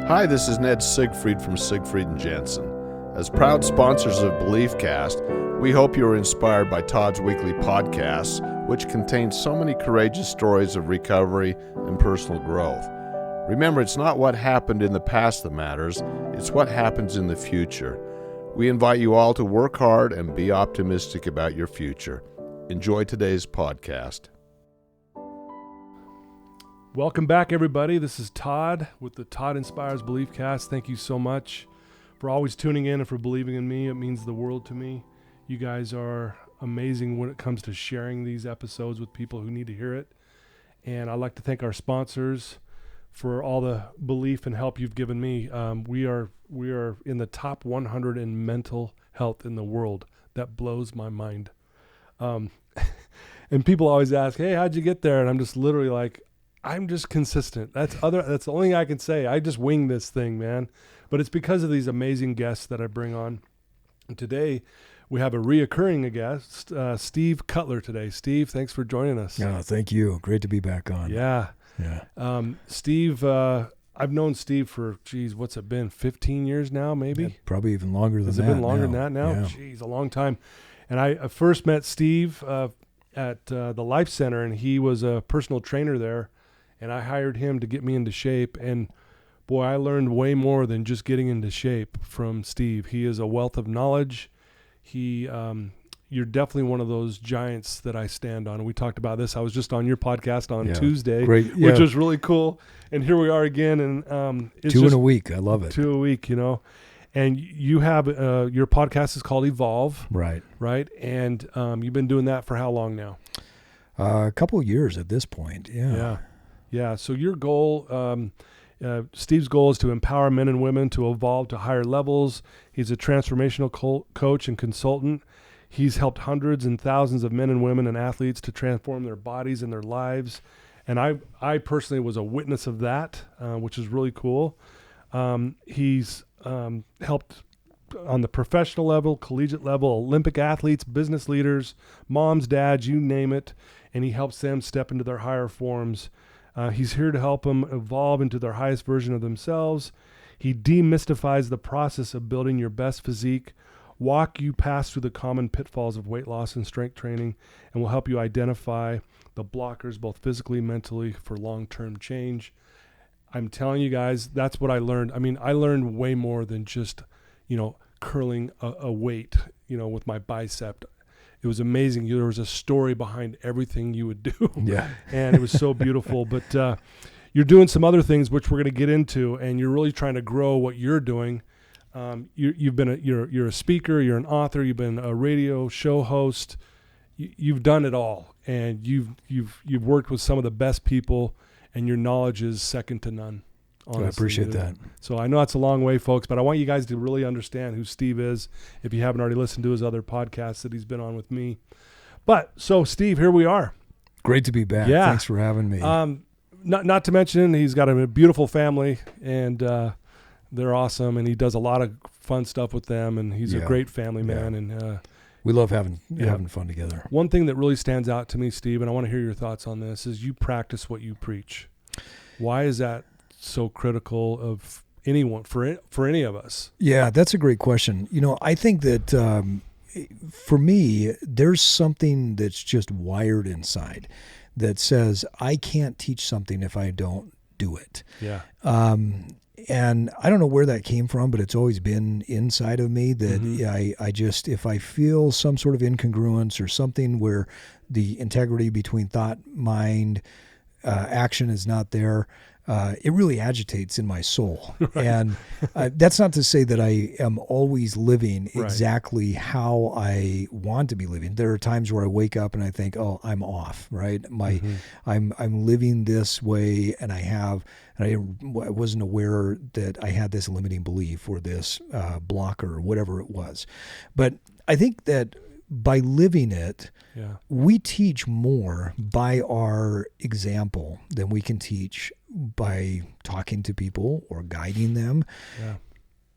Hi, this is Ned Siegfried from Siegfried & Jensen. As proud sponsors of BeliefCast, we hope you are inspired by Todd's weekly podcasts, which contain so many courageous stories of recovery and personal growth. Remember, it's not what happened in the past that matters, it's what happens in the future. We invite you all to work hard and be optimistic about your future. Enjoy today's podcast. Welcome back, everybody. This is Todd with the Todd Inspires BeliefCast. Thank you so much for always tuning in and for believing in me. It means the world to me. You guys are amazing when it comes to sharing these episodes with people who need to hear it. And I'd like to thank our sponsors for all the belief and help you've given me. We are in the top 100 in mental health in the world. That blows my mind. And people always ask, "Hey, how'd you get there?" And I'm just literally like, I'm just consistent. That's the only thing I can say. I just wing this thing, man. But it's because of these amazing guests that I bring on. And today we have a reoccurring guest, Steve Cutler today. Steve, thanks for joining us. Yeah, thank you. Great to be back on. Yeah. Steve, I've known Steve for, what's it been? 15 years now, maybe? Yeah, probably even longer than that. Has it been longer than that now? Yeah. A long time. And I first met Steve at the Life Center, and he was a personal trainer there. And I hired him to get me into shape. And boy, I learned way more than just getting into shape from Steve. He is a wealth of knowledge. You're definitely one of those giants that I stand on. And we talked about this. I was just on your podcast on Tuesday, which was really cool. And here we are again. And it's two in a week. I love it. 2 a week, you know. And you have your podcast is called Evolve. Right. And you've been doing that for how long now? A couple of years at this point. Yeah. So your goal, Steve's goal is to empower men and women to evolve to higher levels. He's a transformational coach and consultant. He's helped hundreds and thousands of men and women and athletes to transform their bodies and their lives. And I personally was a witness of that, which is really cool. He's helped on the professional level, collegiate level, Olympic athletes, business leaders, moms, dads, you name it. And he helps them step into their higher forms. He's here to help them evolve into their highest version of themselves. He demystifies the process of building your best physique, walk you past through the common pitfalls of weight loss and strength training, and will help you identify the blockers, both physically and mentally, for long-term change. I'm telling you guys, that's what I learned. I mean, I learned way more than just, curling a weight, with my bicep. It was amazing. There was a story behind everything you would do. Yeah. And it was so beautiful. But you're doing some other things, which we're going to get into, and you're really trying to grow what you're doing. You're a speaker, you're an author, you've been a radio show host. You've done it all, and you've worked with some of the best people, and your knowledge is second to none. Honestly. I appreciate that. So I know it's a long way, folks, but I want you guys to really understand who Steve is if you haven't already listened to his other podcasts that he's been on with me. But so, Steve, here we are. Great to be back. Yeah. Thanks for having me. Not to mention he's got a beautiful family, and they're awesome, and he does a lot of fun stuff with them, and he's a great family man. And we love having fun together. One thing that really stands out to me, Steve, and I want to hear your thoughts on this, is you practice what you preach. Why is that so critical of anyone, for any of us? Yeah, that's a great question. I think that for me, there's something that's just wired inside that says I can't teach something if I don't do it. Yeah. And I don't know where that came from, but it's always been inside of me that I just, if I feel some sort of incongruence or something where the integrity between thought, mind, action is not there, it really agitates in my soul. Right. And that's not to say that I am always living exactly how I want to be living. There are times where I wake up and I think, oh, I'm off, right? I'm living this way, and I wasn't aware that I had this limiting belief or this blocker or whatever it was. But I think that by living it, we teach more by our example than we can teach by talking to people or guiding them. Yeah.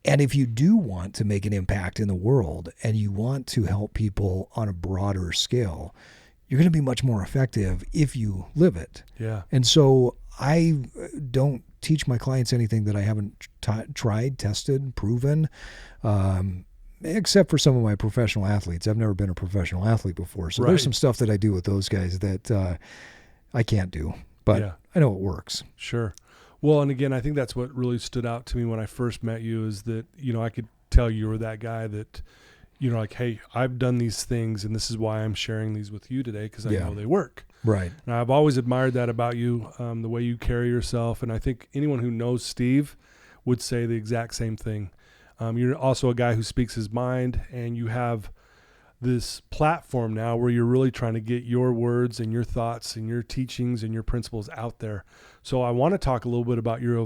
And if you do want to make an impact in the world and you want to help people on a broader scale, you're going to be much more effective if you live it. Yeah. And so I don't teach my clients anything that I haven't tried, tested, proven, except for some of my professional athletes. I've never been a professional athlete before. So there's some stuff that I do with those guys that I can't do, but I know it works. Sure. Well, and again, I think that's what really stood out to me when I first met you is that, I could tell you were that guy that, like, hey, I've done these things and this is why I'm sharing these with you today because I know they work. Right. And I've always admired that about you, the way you carry yourself. And I think anyone who knows Steve would say the exact same thing. You're also a guy who speaks his mind, and you have this platform now where you're really trying to get your words and your thoughts and your teachings and your principles out there. So I want to talk a little bit about your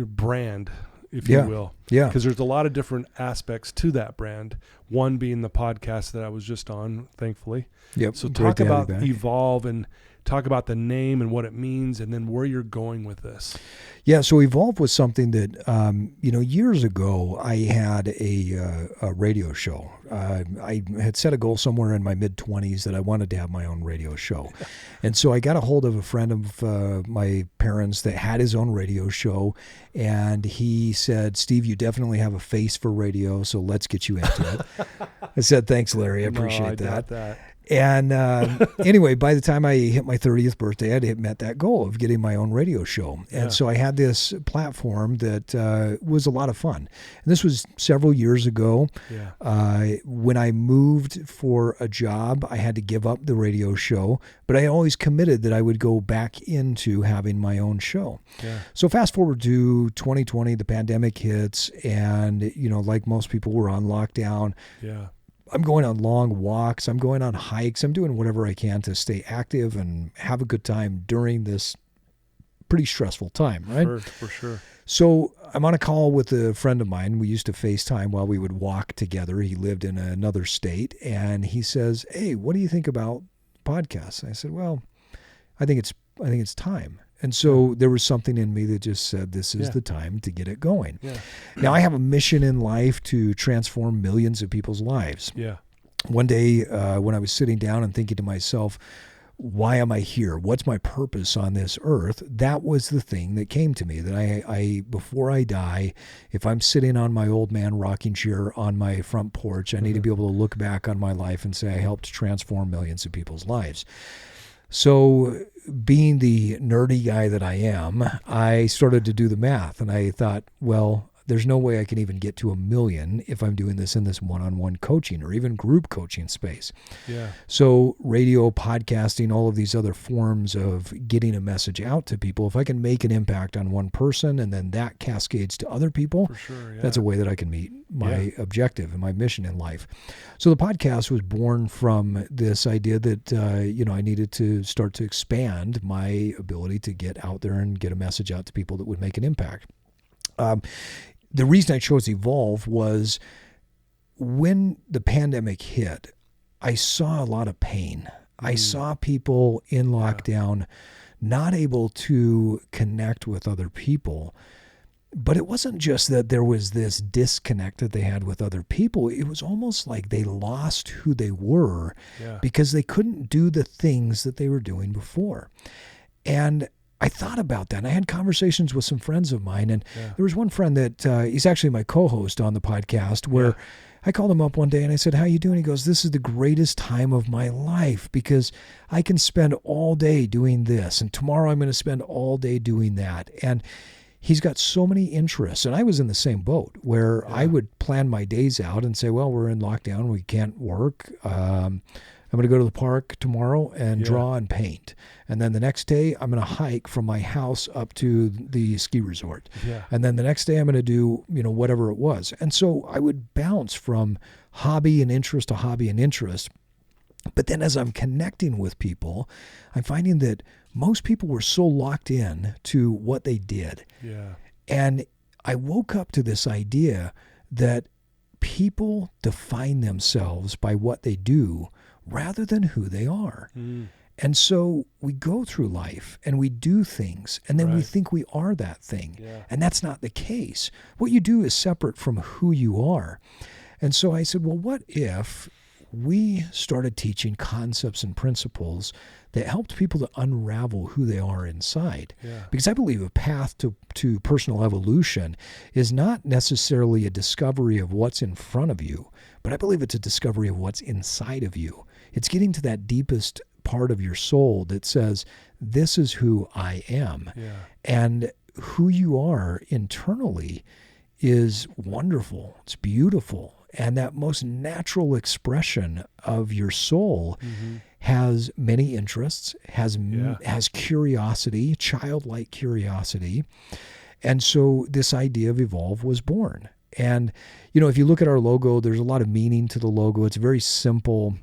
brand, if you will. Yeah. Because there's a lot of different aspects to that brand. One being the podcast that I was just on, thankfully. Yep. So talk about Evolve and talk about the name and what it means and then where you're going with this. Yeah, so Evolve was something that, years ago I had a radio show. I had set a goal somewhere in my mid-20s that I wanted to have my own radio show. And so I got a hold of a friend of my parents that had his own radio show, and he said, Steve, you definitely have a face for radio, so let's get you into it. I said, thanks, Larry. I appreciate that. And anyway, by the time I hit my 30th birthday, I had met that goal of getting my own radio show. And so I had this platform that was a lot of fun. And this was several years ago. Yeah. When I moved for a job, I had to give up the radio show, but I always committed that I would go back into having my own show. Yeah. So fast forward to 2020, the pandemic hits, and, like most people, we're on lockdown. Yeah. I'm going on long walks. I'm going on hikes. I'm doing whatever I can to stay active and have a good time during this pretty stressful time, right? For sure. So I'm on a call with a friend of mine. We used to FaceTime while we would walk together. He lived in another state, and he says, "Hey, what do you think about podcasts?" I said, "Well, I think it's time." And so there was something in me that just said, this is the time to get it going. Yeah. Now, I have a mission in life to transform millions of people's lives. Yeah. One day when I was sitting down and thinking to myself, why am I here? What's my purpose on this earth? That was the thing that came to me, that I before I die, if I'm sitting on my old man rocking chair on my front porch, I need to be able to look back on my life and say I helped transform millions of people's lives. So being the nerdy guy that I am, I started to do the math, and I thought, well, there's no way I can even get to 1 million if I'm doing this in this one-on-one coaching or even group coaching space. Yeah. So radio, podcasting, all of these other forms of getting a message out to people, if I can make an impact on one person and then that cascades to other people, for sure, that's a way that I can meet my objective and my mission in life. So the podcast was born from this idea that, I needed to start to expand my ability to get out there and get a message out to people that would make an impact. The reason I chose Evolve was when the pandemic hit, I saw a lot of pain. I saw people in lockdown not able to connect with other people. But it wasn't just that there was this disconnect that they had with other people. It was almost like they lost who they were because they couldn't do the things that they were doing before. And I thought about that, and I had conversations with some friends of mine, and there was one friend that he's actually my co-host on the podcast, where I called him up one day and I said, "How you doing?" He goes, "This is the greatest time of my life because I can spend all day doing this, and tomorrow I'm going to spend all day doing that." And he's got so many interests, and I was in the same boat where I would plan my days out and say, well, we're in lockdown, we can't work. I'm going to go to the park tomorrow and draw and paint. And then the next day, I'm going to hike from my house up to the ski resort. Yeah. And then the next day, I'm going to do, whatever it was. And so I would bounce from hobby and interest to hobby and interest. But then as I'm connecting with people, I'm finding that most people were so locked in to what they did. Yeah. And I woke up to this idea that people define themselves by what they do rather than who they are. And so we go through life and we do things, and then we think we are that thing. Yeah. And that's not the case. What you do is separate from who you are. And so I said, well, what if we started teaching concepts and principles that helped people to unravel who they are inside. Yeah. Because I believe a path to personal evolution is not necessarily a discovery of what's in front of you, but I believe it's a discovery of what's inside of you. It's getting to that deepest part of your soul that says, this is who I am. Yeah. And who you are internally is wonderful. It's beautiful. And that most natural expression of your soul has many interests, has curiosity, childlike curiosity. And so this idea of evolve was born. And, if you look at our logo, there's a lot of meaning to the logo. It's very simple.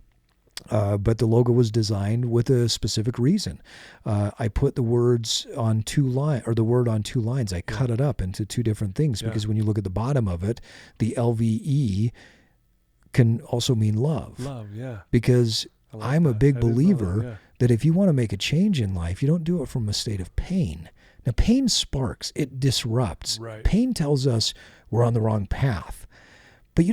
But the logo was designed with a specific reason. I put the words on two lines, or the word on two lines. I cut it up into two different things because when you look at the bottom of it, the LVE can also mean love. Love, yeah. Because I'm a big believer that if you want to make a change in life, you don't do it from a state of pain. Now, pain sparks, it disrupts. Right. Pain tells us we're on the wrong path, but you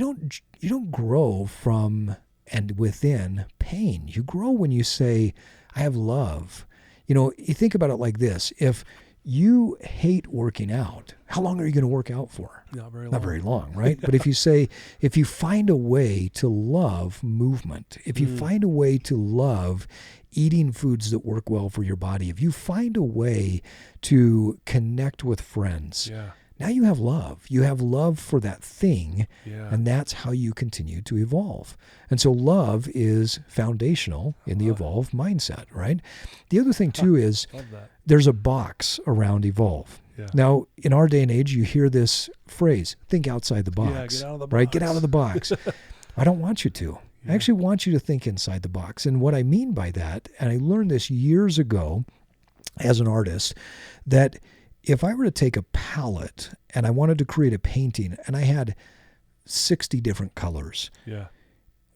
don't grow from and within pain. You grow when you say, I have love. You think about it like this. If you hate working out, how long are you going to work out for? Not very long. Not very long, right? But if you find a way to love movement, if you find a way to love eating foods that work well for your body, if you find a way to connect with friends, now you have love. You have love for that thing, and that's how you continue to evolve. And so love is foundational in the evolve mindset, right? The other thing, too, is there's a box around evolve. Yeah. Now, in our day and age, you hear this phrase, think outside the box. Yeah, get out of the box. Right? Get out of the box. I don't want you to. I actually want you to think inside the box. And what I mean by that, and I learned this years ago as an artist, that if I were to take a palette and I wanted to create a painting and I had 60 different colors,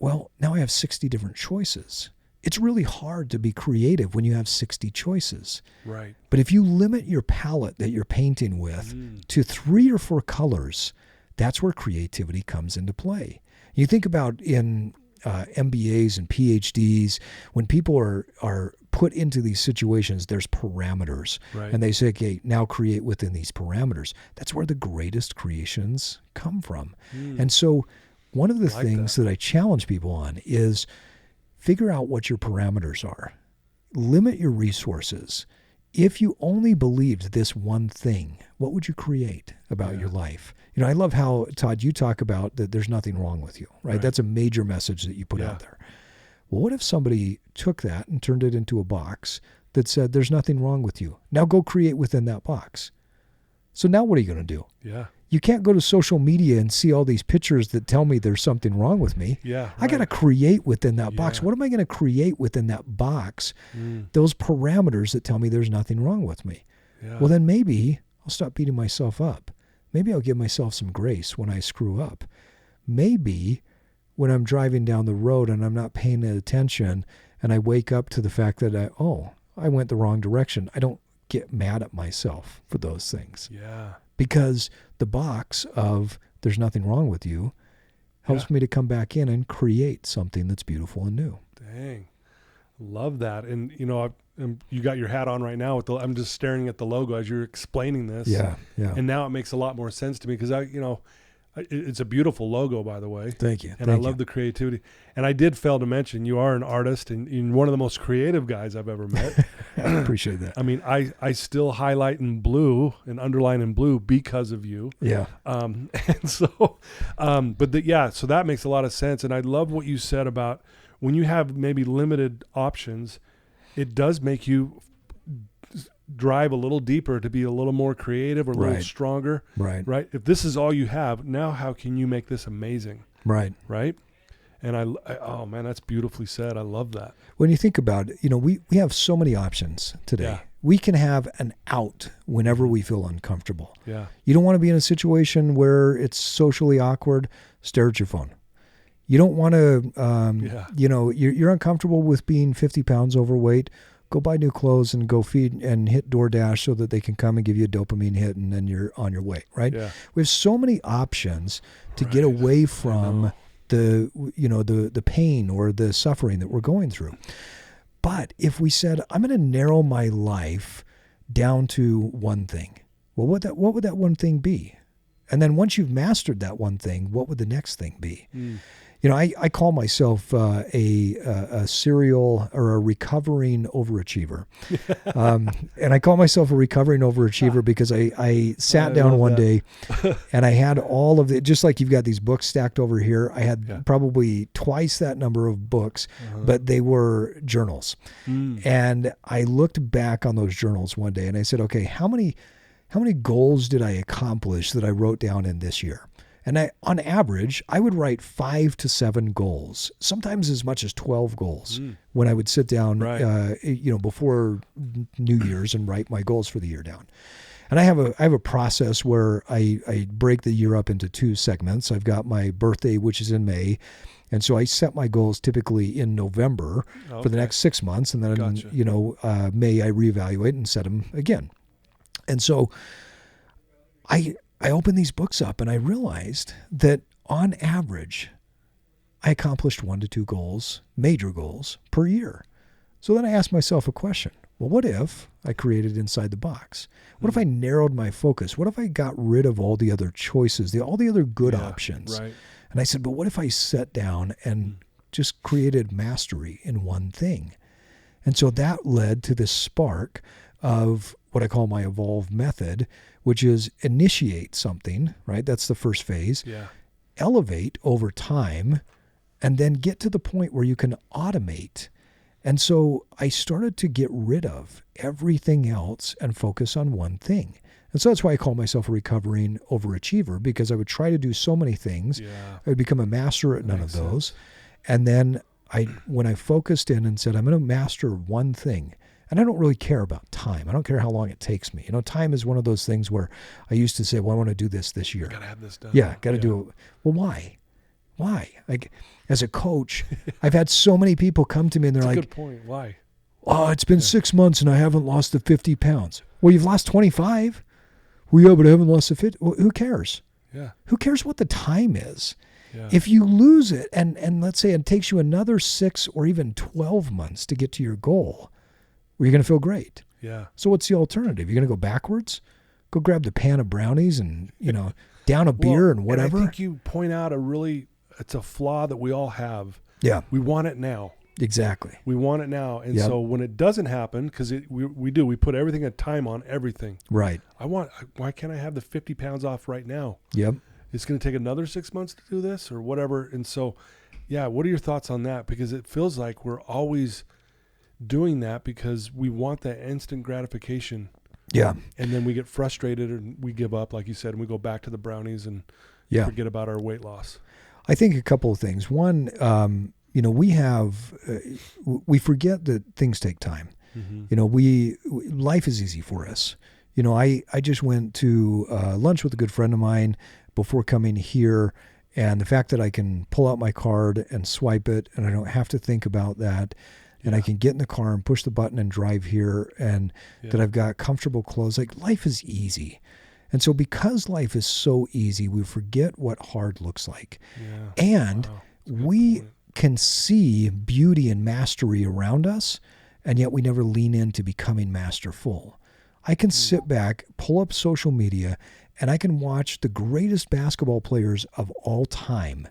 well, now I have 60 different choices. It's really hard to be creative when you have 60 choices. Right. But if you limit your palette that you're painting with to 3 or 4 colors, that's where creativity comes into play. You think about in MBAs and PhDs, when people are put into these situations, there's parameters. Right. And they say, okay, now create within these parameters. That's where the greatest creations come from. And so one of the things that I challenge people on is figure out what your parameters are. Limit your resources. If you only believed this one thing, what would you create about your life? I love how, Todd, you talk about that there's nothing wrong with you, right? That's a major message that you put out there. Well, what if somebody took that and turned it into a box that said, there's nothing wrong with you. Now go create within that box. So now what are you going to do? Yeah. You can't go to social media and see all these pictures that tell me there's something wrong with me. Yeah. Right. I got to create within that box. What am I going to create within that box? Those parameters that tell me there's nothing wrong with me. Yeah. Well, then maybe I'll stop beating myself up. Maybe I'll give myself some grace when I screw up. Maybe when I'm driving down the road and I'm not paying attention and I wake up to the fact that I went the wrong direction, I don't get mad at myself for those things. Yeah. Because the box of there's nothing wrong with you helps me to come back in and create something that's beautiful and new. Dang. Love that. And, you got your hat on right now. I'm just staring at the logo as you're explaining this. Yeah. And now it makes a lot more sense to me because it's a beautiful logo, by the way. Thank you. And I love the creativity. And I did fail to mention you are an artist and you're one of the most creative guys I've ever met. I appreciate that. I mean, I still highlight in blue and underline in blue because of you. Yeah. And so, so that makes a lot of sense. And I love what you said about when you have maybe limited options, it does make you drive a little deeper to be a little more creative or a little stronger. Right. If this is all you have, now how can you make this amazing? Right. And oh man, that's beautifully said. I love that. When you think about it, we have so many options today. Yeah. We can have an out whenever we feel uncomfortable. Yeah. You don't want to be in a situation where it's socially awkward, stare at your phone. You don't want to, you're uncomfortable with being 50 pounds overweight. Go buy new clothes and go feed and hit DoorDash so that they can come and give you a dopamine hit and then you're on your way, right? Yeah. We have so many options to get away from the pain or the suffering that we're going through. But if we said, I'm going to narrow my life down to one thing, well, what would that one thing be? And then once you've mastered that one thing, what would the next thing be? I call myself a serial or a recovering overachiever. And I call myself a recovering overachiever because I sat down one day and I had all of it, just like you've got these books stacked over here. I had probably twice that number of books, but they were journals. And I looked back on those journals one day and I said, okay, how many goals did I accomplish that I wrote down in this year? And on average, I would write 5 to 7 goals, sometimes as much as 12 goals when I would sit down, before New Year's and write my goals for the year down. And I have a process where I break the year up into 2 segments. I've got my birthday, which is in May. And so I set my goals typically in November for the next 6 months. And then, May, I reevaluate and set them again. And so I opened these books up and I realized that on average, I accomplished 1 to 2 goals, major goals, per year. So then I asked myself a question. Well, what if I created inside the box? What if I narrowed my focus? What if I got rid of all the other choices, all the other good options? Right. And I said, but what if I sat down and just created mastery in one thing? And so that led to this spark of what I call my evolve method, which is initiate something, right? That's the first phase. Yeah. Elevate over time, and then get to the point where you can automate. And so I started to get rid of everything else and focus on one thing. And so that's why I call myself a recovering overachiever, because I would try to do so many things. Yeah. I would become a master at none of those. Sense. And then when I focused in and said, I'm going to master one thing, and I don't really care about time. I don't care how long it takes me. Time is one of those things where I used to say, well, I want to do this year. Got to have this done. Yeah, got to do it. Well, why? Why? Like, as a coach, I've had so many people come to me and they're like, good point. Why? Oh, it's been 6 months and I haven't lost the 50 pounds. Well, you've lost 25. Well, yeah, but I haven't lost the 50. Well, who cares? Yeah. Who cares what the time is? Yeah. If you lose it and let's say it takes you another 6 or even 12 months to get to your goal, well, you're going to feel great. Yeah. So what's the alternative? You're going to go backwards? Go grab the pan of brownies and, down a beer and whatever? And I think you point out it's a flaw that we all have. Yeah. We want it now. Exactly. We want it now. And so when it doesn't happen, because we put everything at time on everything. Right. Why can't I have the 50 pounds off right now? Yep. It's going to take another 6 months to do this or whatever. And so, what are your thoughts on that? Because it feels like we're always doing that because we want that instant gratification. Yeah. And then we get frustrated and we give up, like you said, and we go back to the brownies and forget about our weight loss. I think a couple of things. One, we forget that things take time. Mm-hmm. Life is easy for us. I just went to lunch with a good friend of mine before coming here, and the fact that I can pull out my card and swipe it and I don't have to think about that, and I can get in the car and push the button and drive here, and that I've got comfortable clothes. Like, life is easy. And so because life is so easy, we forget what hard looks like. Yeah. And we can see beauty and mastery around us, and yet we never lean into becoming masterful. I can sit back, pull up social media, and I can watch the greatest basketball players of all time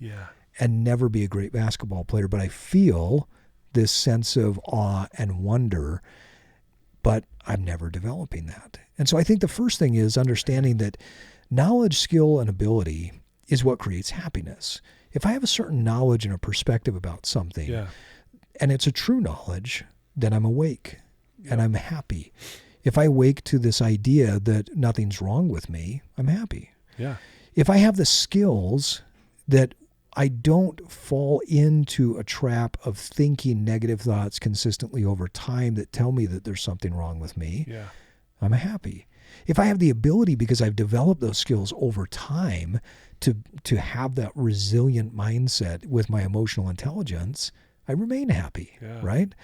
and never be a great basketball player. But I feel this sense of awe and wonder, but I'm never developing that. And so I think the first thing is understanding that knowledge, skill, and ability is what creates happiness. If I have a certain knowledge and a perspective about something, and it's a true knowledge, then I'm awake and I'm happy. If I wake to this idea that nothing's wrong with me, I'm happy. Yeah. If I have the skills that I don't fall into a trap of thinking negative thoughts consistently over time that tell me that there's something wrong with me, I'm happy. If I have the ability, because I've developed those skills over time, to have that resilient mindset with my emotional intelligence, I remain happy, right?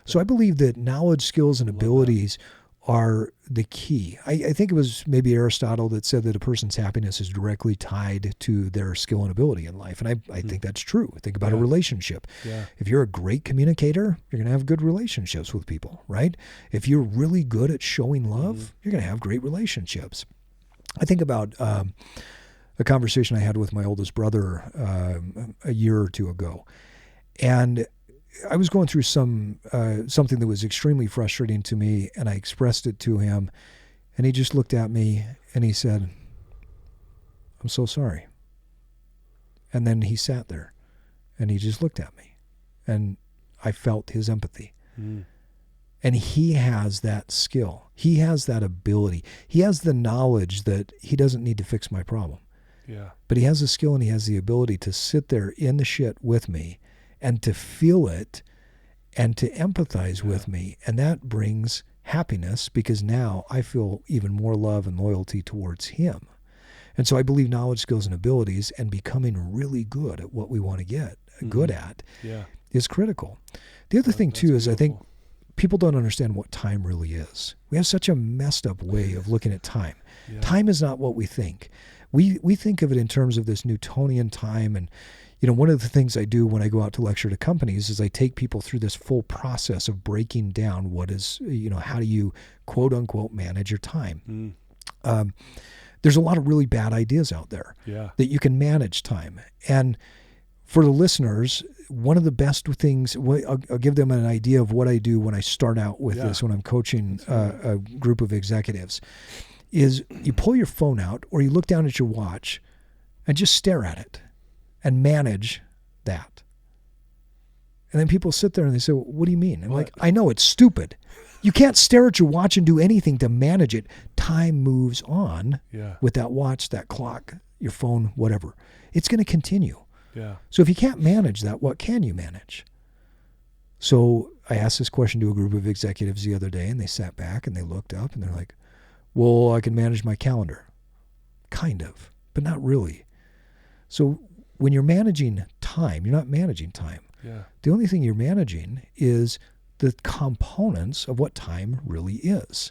So I believe that knowledge, skills, and abilities are the key. I think it was maybe Aristotle that said that a person's happiness is directly tied to their skill and ability in life. And I think that's true. Think about a relationship. Yeah. If you're a great communicator, you're going to have good relationships with people, right? If you're really good at showing love, you're going to have great relationships. I think about a conversation I had with my oldest brother a year or two ago. And I was going through something that was extremely frustrating to me, and I expressed it to him, and he just looked at me and he said, "I'm so sorry." And then he sat there and he just looked at me, and I felt his empathy. And he has that skill. He has that ability. He has the knowledge that he doesn't need to fix my problem. Yeah. But he has the skill and he has the ability to sit there in the shit with me and to feel it and to empathize with me. And that brings happiness, because now I feel even more love and loyalty towards him. And so I believe knowledge, skills, and abilities and becoming really good at what we want to get good at is critical. The other thing too is, I think people don't understand what time really is. We have such a messed up way of looking at time. Yeah. Time is not what we think. We think of it in terms of this Newtonian time. And one of the things I do when I go out to lecture to companies is I take people through this full process of breaking down what is, how do you quote unquote manage your time. There's a lot of really bad ideas out there that you can manage time. And for the listeners, one of the best things, I'll give them an idea of what I do when I start out with this, when I'm coaching a group of executives, is you pull your phone out or you look down at your watch and just stare at it and manage that. And then people sit there and they say, well, "What do you mean?" I'm like, "I know, it's stupid. You can't stare at your watch and do anything to manage it. Time moves on with that watch, that clock, your phone, whatever. It's going to continue. Yeah. So if you can't manage that, what can you manage?" So I asked this question to a group of executives the other day, and they sat back and they looked up and they're like, "Well, I can manage my calendar." Kind of, but not really. So when you're managing time, you're not managing time. Yeah. The only thing you're managing is the components of what time really is.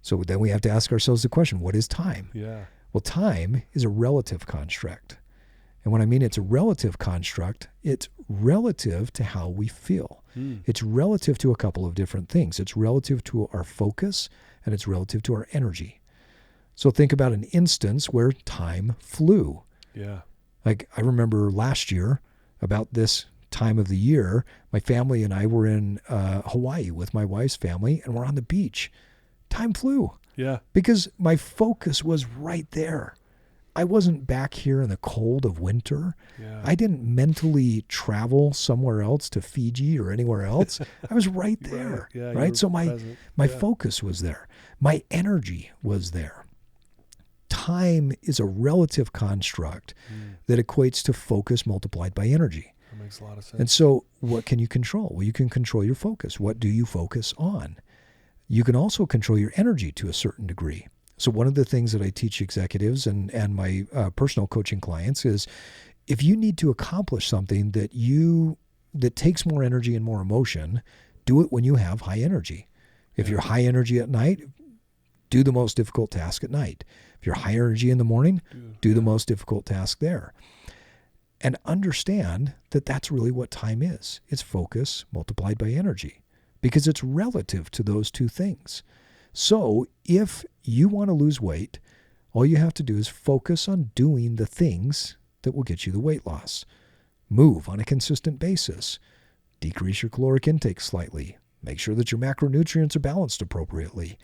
So then we have to ask ourselves the question, what is time? Yeah. Well, time is a relative construct. And when I mean it's a relative construct, it's relative to how we feel. It's relative to a couple of different things. It's relative to our focus, and it's relative to our energy. So think about an instance where time flew. Yeah. Like I remember last year, about this time of the year, my family and I were in Hawaii with my wife's family, and we're on the beach. Time flew. Yeah. Because my focus was right there. I wasn't back here in the cold of winter. Yeah. I didn't mentally travel somewhere else to Fiji or anywhere else. I was right there. Right? So my focus was there. My energy was there. Time is a relative construct that equates to focus multiplied by energy. That makes a lot of sense. And so what can you control? Well, you can control your focus. What do you focus on? You can also control your energy to a certain degree. So one of the things that I teach executives and my personal coaching clients is, if you need to accomplish something that takes more energy and more emotion, do it when you have high energy. If you're high energy at night, do the most difficult task at night. If you're high energy in the morning, do the most difficult task there. And understand that that's really what time is. It's focus multiplied by energy, because it's relative to those two things. So if you want to lose weight, all you have to do is focus on doing the things that will get you the weight loss. Move on a consistent basis. Decrease your caloric intake slightly. Make sure that your macronutrients are balanced appropriately.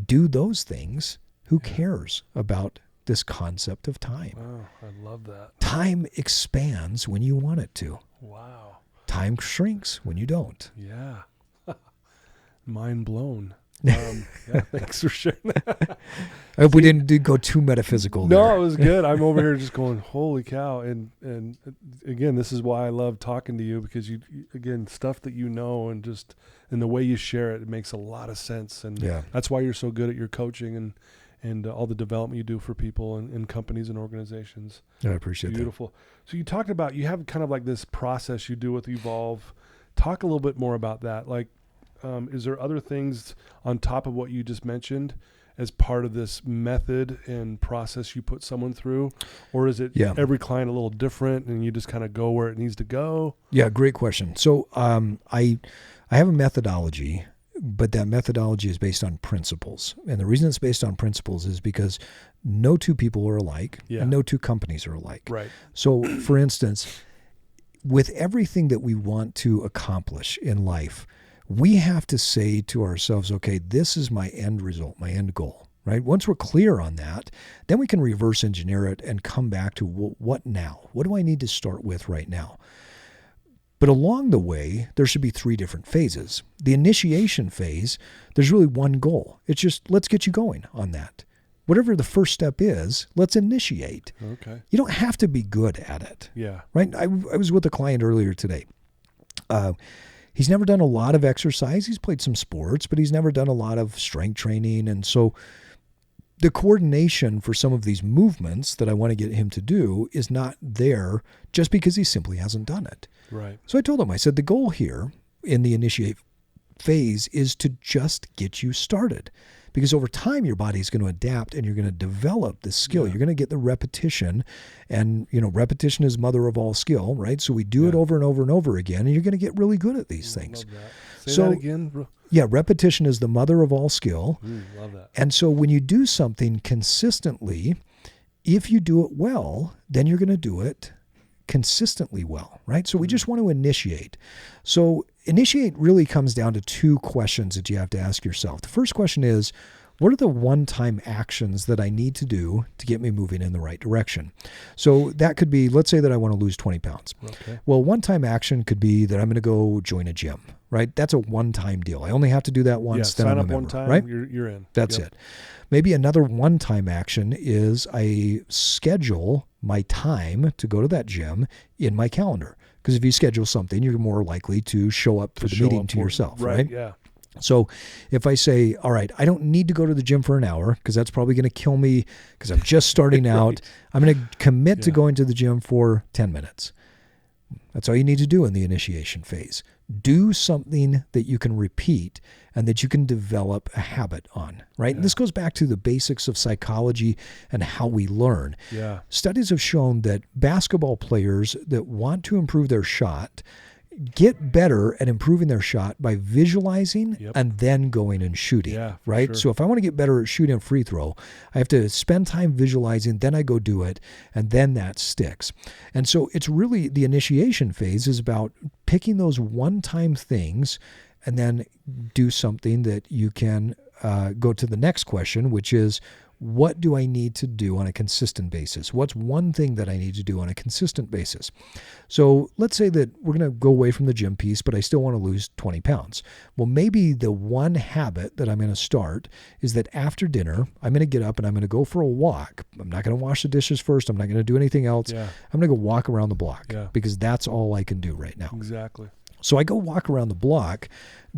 Do those things. Who cares about this concept of time? Oh, I love that. Time expands when you want it to. Wow. Time shrinks when you don't. Yeah. Mind blown. Thanks for sharing that. I hope we didn't go too metaphysical there. No, it was good. I'm over here just going, holy cow. And again, this is why I love talking to you, because you again, stuff that you know, and the way you share it makes a lot of sense. And that's why you're so good at your coaching and all the development you do for people and companies and organizations. I appreciate that. Beautiful. So you talked about, you have kind of like this process you do with Evolve. Talk a little bit more about that. Like, is there other things on top of what you just mentioned as part of this method and process you put someone through? Or is it every client a little different and you just kind of go where it needs to go? Yeah, great question. So I have a methodology, but that methodology is based on principles. And the reason it's based on principles is because no two people are alike and no two companies are alike. Right. So for instance, with everything that we want to accomplish in life, we have to say to ourselves, okay, this is my end result, my end goal, right? Once we're clear on that, then we can reverse engineer it and come back to what now? What do I need to start with right now? But along the way, there should be 3 different phases. The initiation phase, there's really one goal. It's just, let's get you going on that. Whatever the first step is, let's initiate. Okay. You don't have to be good at it. Yeah. Right? I was with a client earlier today. He's never done a lot of exercise. He's played some sports, but he's never done a lot of strength training. And so the coordination for some of these movements that I want to get him to do is not there just because he simply hasn't done it. Right. So I told him, I said, the goal here in the initiate phase is to just get you started. Because over time, your body's going to adapt and you're going to develop the skill. You're going to get the repetition. And, repetition is mother of all skill, right? So we do it over and over and over again, and you're going to get really good at these things. Love that. Say that again. Yeah, repetition is the mother of all skill. Love that. And so when you do something consistently, if you do it well, then you're going to do it consistently well, right? So we just want to initiate. So initiate really comes down to 2 questions that you have to ask yourself. The first question is, what are the one-time actions that I need to do to get me moving in the right direction? So that could be, let's say that I want to lose 20 pounds. Okay. Well, one-time action could be that I'm going to go join a gym, right? That's a one-time deal. I only have to do that once, then sign I'm a up member, one time, right? You're in. That's it. Maybe another one-time action is I schedule my time to go to that gym in my calendar. Because if you schedule something, you're more likely to show up for the meeting to yourself, right? Yeah. So if I say, all right, I don't need to go to the gym for an hour because that's probably going to kill me because I'm just starting out. I'm going to commit to going to the gym for 10 minutes. That's all you need to do in the initiation phase. Do something that you can repeat and that you can develop a habit on, right? And this goes back to the basics of psychology and how we learn. Yeah. Studies have shown that basketball players that want to improve their shot get better at improving their shot by visualizing and then going and shooting, right? Sure. So if I want to get better at shooting a free throw, I have to spend time visualizing, then I go do it, and then that sticks. And so it's really the initiation phase is about picking those one-time things and then do something that you can go to the next question, which is, what do I need to do on a consistent basis? What's one thing that I need to do on a consistent basis? So let's say that we're going to go away from the gym piece, but I still want to lose 20 pounds. Well, maybe the one habit that I'm going to start is that after dinner, I'm going to get up and I'm going to go for a walk. I'm not going to wash the dishes first. I'm not going to do anything else. I'm going to go walk around the block because that's all I can do right now. Exactly. So I go walk around the block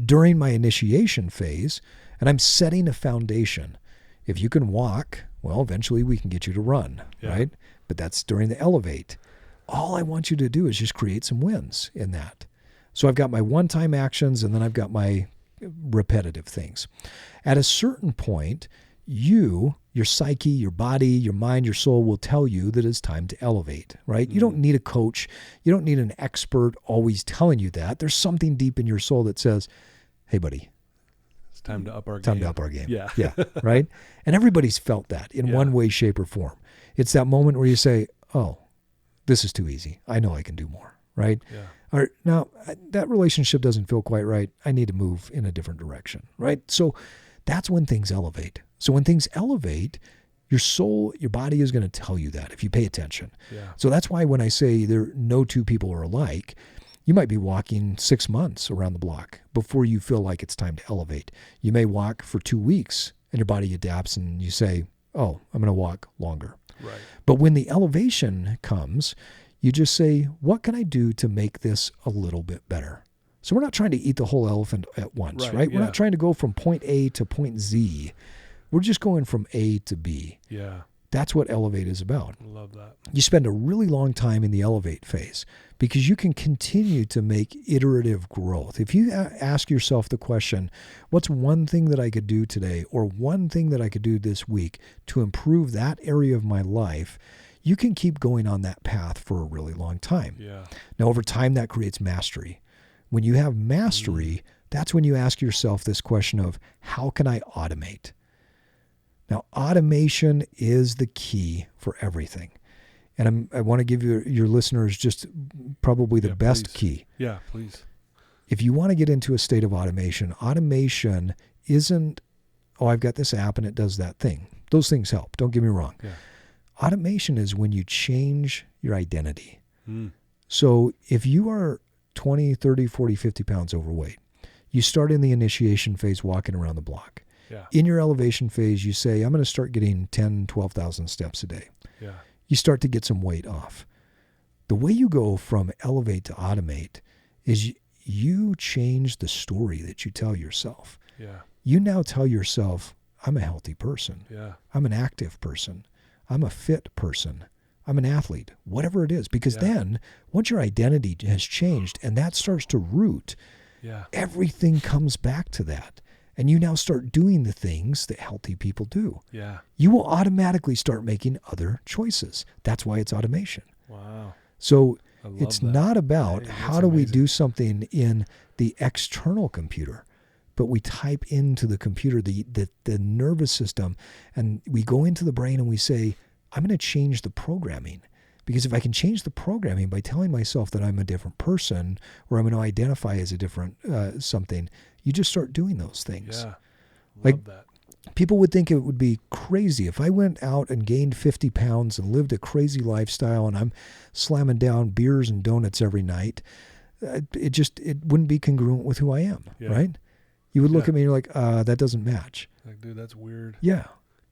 during my initiation phase, and I'm setting a foundation. If you can walk, well, eventually we can get you to run, right? But that's during the elevate. All I want you to do is just create some wins in that. So I've got my one-time actions, and then I've got my repetitive things. At a certain point, your psyche, your body, your mind, your soul will tell you that it's time to elevate, right? You don't need a coach. You don't need an expert always telling you that. There's something deep in your soul that says, hey, buddy, time to up our game. Time to up our game. Yeah. Right? And everybody's felt that in one way, shape, or form. It's that moment where you say, oh, this is too easy. I know I can do more, right? Yeah. Or now that relationship doesn't feel quite right. I need to move in a different direction, right? So that's when things elevate. So when things elevate, your soul, your body is going to tell you that if you pay attention. Yeah. So that's why when I say no two people are alike, you might be walking 6 months around the block before you feel like it's time to elevate. You may walk for 2 weeks and your body adapts and you say, oh, I'm going to walk longer. Right. But when the elevation comes, you just say, what can I do to make this a little bit better? So we're not trying to eat the whole elephant at once, right? We're not trying to go from point A to point Z. We're just going from A to B. Yeah. That's what Elevate is about. I love that. You spend a really long time in the Elevate phase because you can continue to make iterative growth. If you ask yourself the question, what's one thing that I could do today or one thing that I could do this week to improve that area of my life, you can keep going on that path for a really long time. Yeah. Now, over time, that creates mastery. When you have mastery, that's when you ask yourself this question of, how can I automate? Now, automation is the key for everything. And I want to give your listeners just probably the best key. Yeah, please. If you want to get into a state of automation isn't, oh, I've got this app and it does that thing. Those things help. Don't get me wrong. Yeah. Automation is when you change your identity. So if you are 20, 30, 40, 50 pounds overweight, you start in the initiation phase walking around the block. Yeah. In your elevation phase, you say, I'm going to start getting 10, 12,000 steps a day. Yeah. You start to get some weight off. The way you go from elevate to automate is you change the story that you tell yourself. Yeah. You now tell yourself, I'm a healthy person. Yeah. I'm an active person. I'm a fit person. I'm an athlete, whatever it is. Because then once your identity has changed and that starts to root, everything comes back to that. And you now start doing the things that healthy people do. Yeah. You will automatically start making other choices. That's why it's automation. Wow. So it's not about how do we amazing. do something in the external computer, but we type into the computer, the nervous system, and we go into the brain and we say, I'm going to change the programming. Because if I can change the programming by telling myself that I'm a different person or I'm going to identify as a different something, you just start doing those things. Yeah. Like that. People would think it would be crazy if I went out and gained 50 pounds and lived a crazy lifestyle and I'm slamming down beers and donuts every night. It wouldn't be congruent with who I am, right? You would look at me and you're like, that doesn't match. Like, dude, that's weird. Yeah.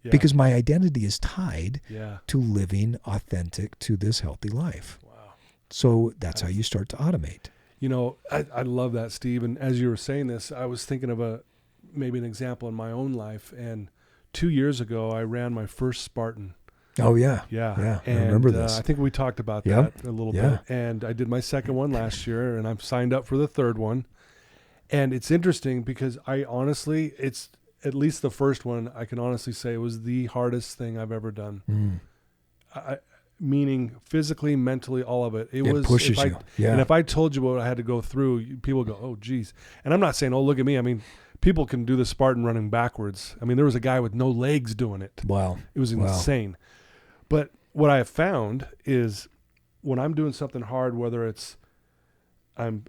Because my identity is tied to living authentic to this healthy life. Wow. So that's how you start to automate. You know, I love that, Steve. And as you were saying this, I was thinking of maybe an example in my own life. And 2 years ago, I ran my first Spartan. Oh, yeah. Yeah. And, I remember this. I think we talked about that a little bit. And I did my second one last year, and I'm signed up for the third one. And it's interesting because it's at least the first one, I can honestly say, was the hardest thing I've ever done. Meaning physically, mentally, all of it. It pushes you. And if I told you what I had to go through, people go, oh, geez. And I'm not saying, oh, look at me. I mean, people can do the Spartan running backwards. I mean, there was a guy with no legs doing it. Wow. It was insane. But what I have found is when I'm doing something hard, whether it's I'm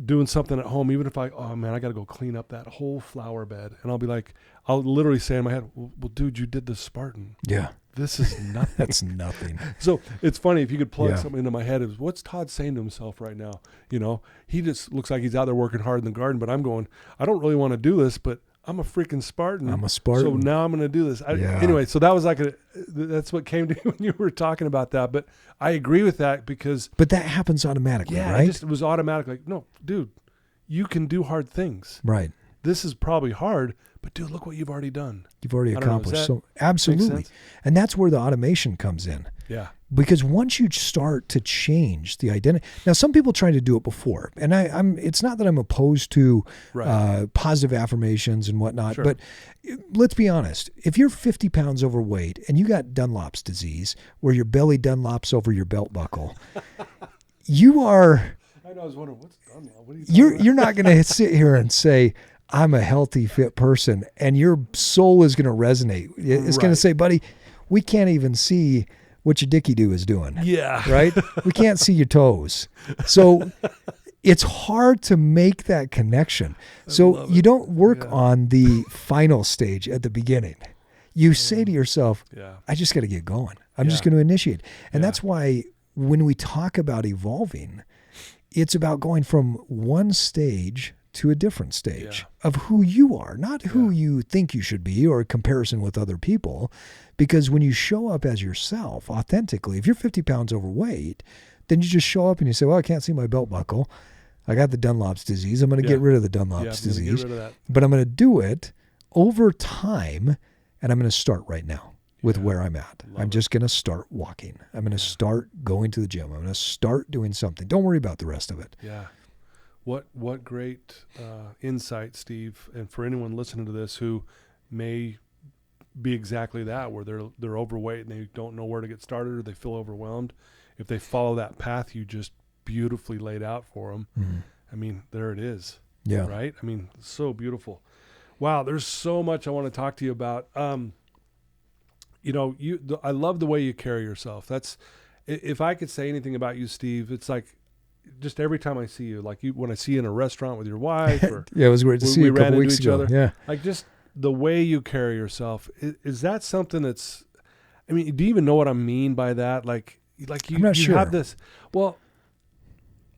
doing something at home, even if I got to go clean up that whole flower bed. And I'll literally say in my head, well, dude, you did the Spartan. Yeah. This is nothing. That's nothing. So it's funny if you could plug something into my head is what's Todd saying to himself right now? You know, he just looks like he's out there working hard in the garden, but I'm going, I don't really want to do this, but I'm a freaking Spartan. I'm a Spartan. So now I'm going to do this. Anyway, so that was that's what came to me when you were talking about that. But I agree with that because. But that happens automatically, right? It was automatic. Like, no, dude, you can do hard things. Right. This is probably hard, but dude, look what you've already done. You've already accomplished. So absolutely. And that's where the automation comes in. Yeah. Because once you start to change the identity, now some people try to do it before, and it's not that I'm opposed to positive affirmations and whatnot, but let's be honest. If you're 50 pounds overweight and you got Dunlop's disease, where your belly Dunlops over your belt buckle, you are. I know. I was wondering what's Dunlop. What are you talking about? You're not going to sit here and say, I'm a healthy, fit person, and your soul is going to resonate. It's going to say, buddy, we can't even see what your dicky-do is doing. Yeah. Right? We can't see your toes. So it's hard to make that connection. So you don't work on the final stage at the beginning. You say to yourself, I just got to get going. I'm just going to initiate. And that's why when we talk about evolving, it's about going from one stage to a different stage of who you are, not who you think you should be or comparison with other people. Because when you show up as yourself authentically, if you're 50 pounds overweight, then you just show up and you say, well, I can't see my belt buckle. I got the Dunlop's disease. I'm going to get rid of the Dunlop's disease, but I'm going to do it over time, and I'm going to start right now. with where I'm at. I'm just going to start walking. I'm going to start going to the gym. I'm going to start doing something. Don't worry about the rest of it. Yeah. What great insight, Steve. And for anyone listening to this who may be exactly that, where they're overweight and they don't know where to get started, or they feel overwhelmed, if they follow that path you just beautifully laid out for them, I mean, there it is. Yeah. Right? I mean, so beautiful. Wow, there's so much I want to talk to you about. You know, I love the way you carry yourself. That's, if I could say anything about you, Steve, it's like just every time I see you, like when I see you in a restaurant with your wife, or yeah, it was great to see you a couple weeks ago. Yeah, like just the way you carry yourself. Is that something that's? I mean, do you even know what I mean by that? Like you, I'm not sure. have this. Well,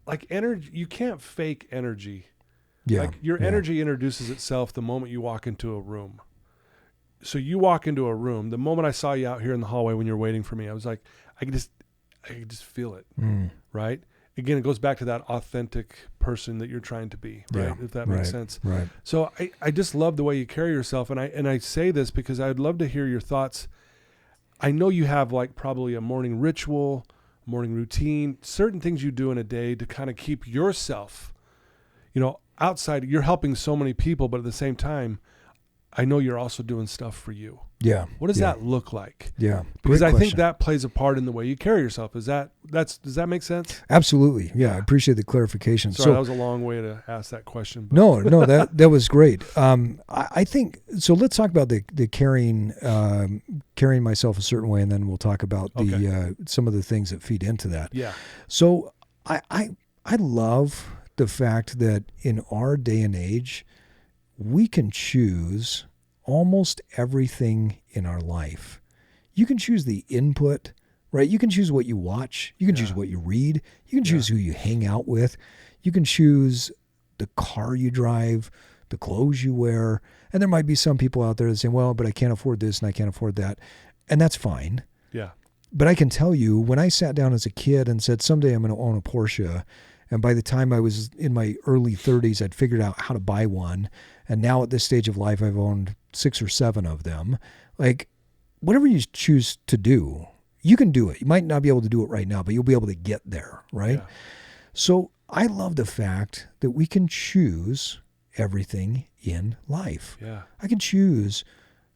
like energy, you can't fake energy. Yeah, like your energy introduces itself the moment you walk into a room. So you walk into a room. The moment I saw you out here in the hallway when you were waiting for me, I was like, I could just feel it, right? Again, it goes back to that authentic person that you're trying to be, right? If that makes sense. Right. So I just love the way you carry yourself, and I say this because I'd love to hear your thoughts. I know you have like probably a morning ritual, morning routine, certain things you do in a day to kind of keep yourself, you know, outside. You're helping so many people, but at the same time, I know you're also doing stuff for you. Yeah. What does that look like? Yeah. Because I think that plays a part in the way you carry yourself. Does that make sense? Absolutely. Yeah. I appreciate the clarification. Sorry, that was a long way to ask that question. But. No, that was great. I think, so let's talk about the carrying myself a certain way, and then we'll talk about some of the things that feed into that. Yeah. So I love the fact that in our day and age, we can choose almost everything in our life. You can choose the input, right? You can choose what you watch. You can choose what you read. You can choose who you hang out with. You can choose the car you drive, the clothes you wear. And there might be some people out there that say, well, but I can't afford this and I can't afford that. And that's fine. Yeah. But I can tell you, when I sat down as a kid and said, someday I'm going to own a Porsche, and by the time I was in my early 30s, I'd figured out how to buy one. And now at this stage of life, I've owned 6 or 7 of them. Like, whatever you choose to do, you can do it. You might not be able to do it right now, but you'll be able to get there, right? Yeah. So I love the fact that we can choose everything in life. Yeah. I can choose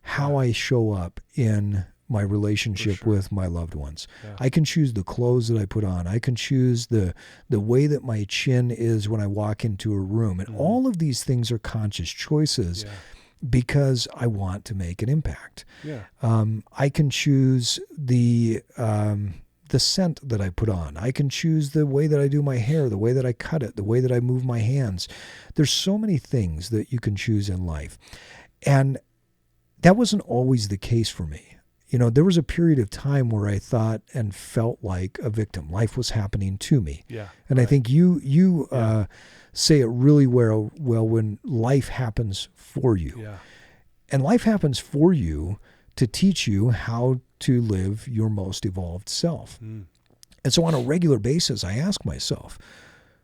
how I show up in my relationship with my loved ones. Yeah. I can choose the clothes that I put on. I can choose the way that my chin is when I walk into a room. And all of these things are conscious choices because I want to make an impact. Yeah. I can choose the scent that I put on. I can choose the way that I do my hair, the way that I cut it, the way that I move my hands. There's so many things that you can choose in life. And that wasn't always the case for me. You know, there was a period of time where I thought and felt like a victim. Life was happening to me. Yeah. And I think you say it really well when life happens for you. Yeah. And life happens for you to teach you how to live your most evolved self. And so on a regular basis, I ask myself,